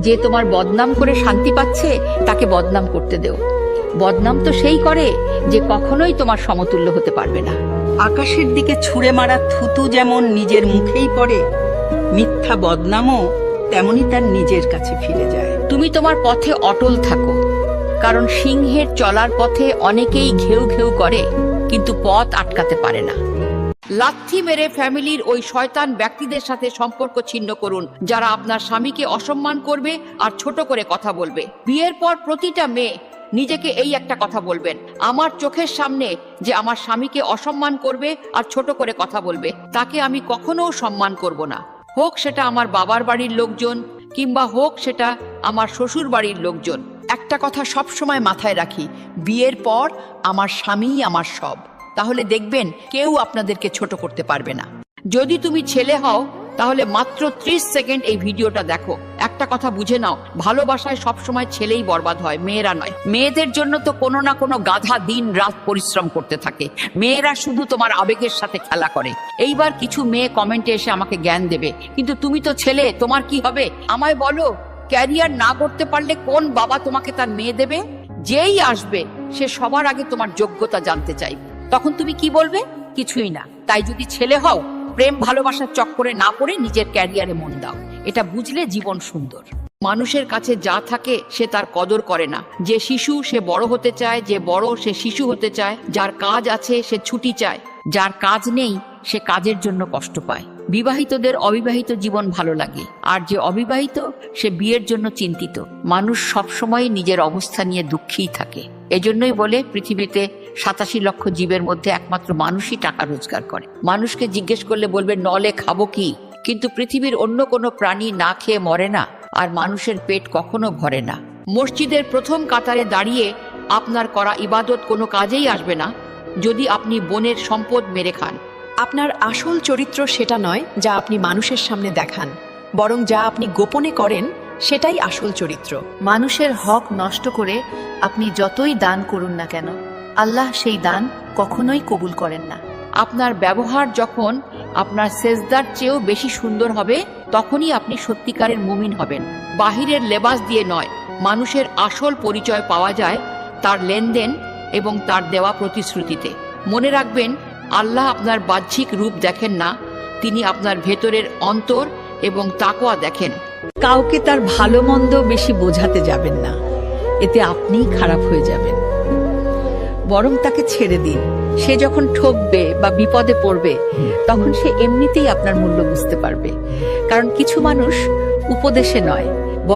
যে তোমার বদনাম করে শান্তি পাচ্ছে তাকে বদনাম করতে দেও। বদনাম তো সেই করে যে কখনোই তোমার সমতুল্য হতে পারবে না। আকাশের দিকে ছুঁড়ে মারা থুতু যেমন নিজের মুখেই পড়ে, মিথ্যা বদনামও তেমনি তার নিজের কাছে ফিরে যায়। তুমি তোমার পথে অটল থাকো, কারণ সিংহের চলার পথে অনেকেই ঘেউ ঘেউ করে কিন্তু পথ আটকাতে পারে না। লাথি মেরে ফ্যামিলির ওই শয়তান ব্যক্তিদের সাথে সম্পর্ক ছিন্ন করুন যারা আপনার স্বামীকে অসম্মান করবে আর ছোট করে কথা বলবে। বিয়ের পর প্রতিটা মেয়ে নিজেকে এই একটা কথা বলবেন, আমার চোখের সামনে যে আমার স্বামীকে অসম্মান করবে আর ছোট করে কথা বলবে তাকে আমি কখনো সম্মান করব না। হোক সেটা আমার বাবার বাড়ির লোকজন কিংবা হোক সেটা আমার শ্বশুর বাড়ির লোকজন। একটা কথা সব সময় মাথায় রাখি, বিয়ের পর আমার স্বামীই আমার সব। তাহলে দেখবেন কেউ আপনাদেরকে ছোট করতে পারবে না। যদি তুমি ছেলে হও তাহলে মাত্র 30 সেকেন্ড এই ভিডিওটা দেখো। একটা কথা বুঝে নাও, ভালোবাসায় সবসময় ছেলেই বরবাদ হয়, মেয়েরা নয়। মেয়েদের জন্য তো কোনো না কোনো গাধা দিন রাত পরিশ্রম করতে থাকে, মেয়েরা শুধু তোমার আবেগের সাথে খেলা করে। এইবার কিছু মেয়ে কমেন্টে এসে আমাকে জ্ঞান দেবে, কিন্তু তুমি তো ছেলে, তোমার কি হবে? আমায় বলো, ক্যারিয়ার না করতে পারলে কোন বাবা তোমাকে তার মেয়ে দেবে? যেই আসবে সে সবার আগে তোমার যোগ্যতা জানতে চাইবে, তখন তুমি কি বলবে? কিছুই না। তাই যদি ছেলে হও, প্রেম ভালোবাসার চক্করে না পড়ে নিজের ক্যারিয়ারে মন দাও। এটা বুঝলে জীবন সুন্দর। মানুষের কাছে যা থাকে সে তার কদর করে না। যে শিশু সে বড় হতে চায়, যে বড় সে শিশু হতে চায়, যার কাজ আছে সে ছুটি চায়, যার কাজ নেই সে কাজের জন্য কষ্ট পায়। বিবাহিতদের অবিবাহিত জীবন ভালো লাগে, আর যে অবিবাহিত সে বিয়ের জন্য চিন্তিত। মানুষ সবসময় নিজের অবস্থা নিয়ে দুঃখী থাকে। এজন্যই বলে পৃথিবীতে 87 লক্ষ জীবের মধ্যে একমাত্র মানুষই টাকা রোজগার করে। মানুষকে জিজ্ঞেস করলে বলবে নলে খাবো কি, কিন্তু পৃথিবীর অন্য কোনো প্রাণী না খেয়ে মরে না, আর মানুষের পেট কখনো ভরে না। মসজিদের প্রথম কাতারে দাঁড়িয়ে আপনার করা ইবাদত কোনো কাজেই আসবে না যদি আপনি বোনের সম্পদ মেরে খান। আপনার আসল চরিত্র সেটা নয় যা আপনি মানুষের সামনে দেখান, বরং যা আপনি গোপনে করেন সেটাই আসল চরিত্র। মানুষের হক নষ্ট করে আপনি যতই দান করুন না কেন, আল্লাহ সেই দান কখনোই কবুল করেন না। আপনার ব্যবহার যখন আপনার সেজদার চেয়েও বেশি সুন্দর হবে, তখনই আপনি সত্যিকারের মুমিন হবেন। বাহিরের লেবাস দিয়ে নয়, মানুষের আসল পরিচয় পাওয়া যায় তার লেনদেন এবং তার দেওয়া প্রতিশ্রুতিতে। মনে রাখবেন, আল্লাহ আপনার বাহ্যিক রূপ দেখেন না, তিনি আপনার ভেতরের অন্তর এবং তাকওয়া দেখেন। কাউকে তার ভালো মন্দ বেশি বোঝাতে যাবেন না, এতে আপনিই খারাপ হয়ে যাবেন। বরং তাকে ছেড়ে দিন। সে যখন ঠকবে বা বিপদে পড়বে তখন সে এমনিতেই আপনার মূল্য বুঝতে পারবে। কারণ কিছু মানুষ উপদেশে নয়,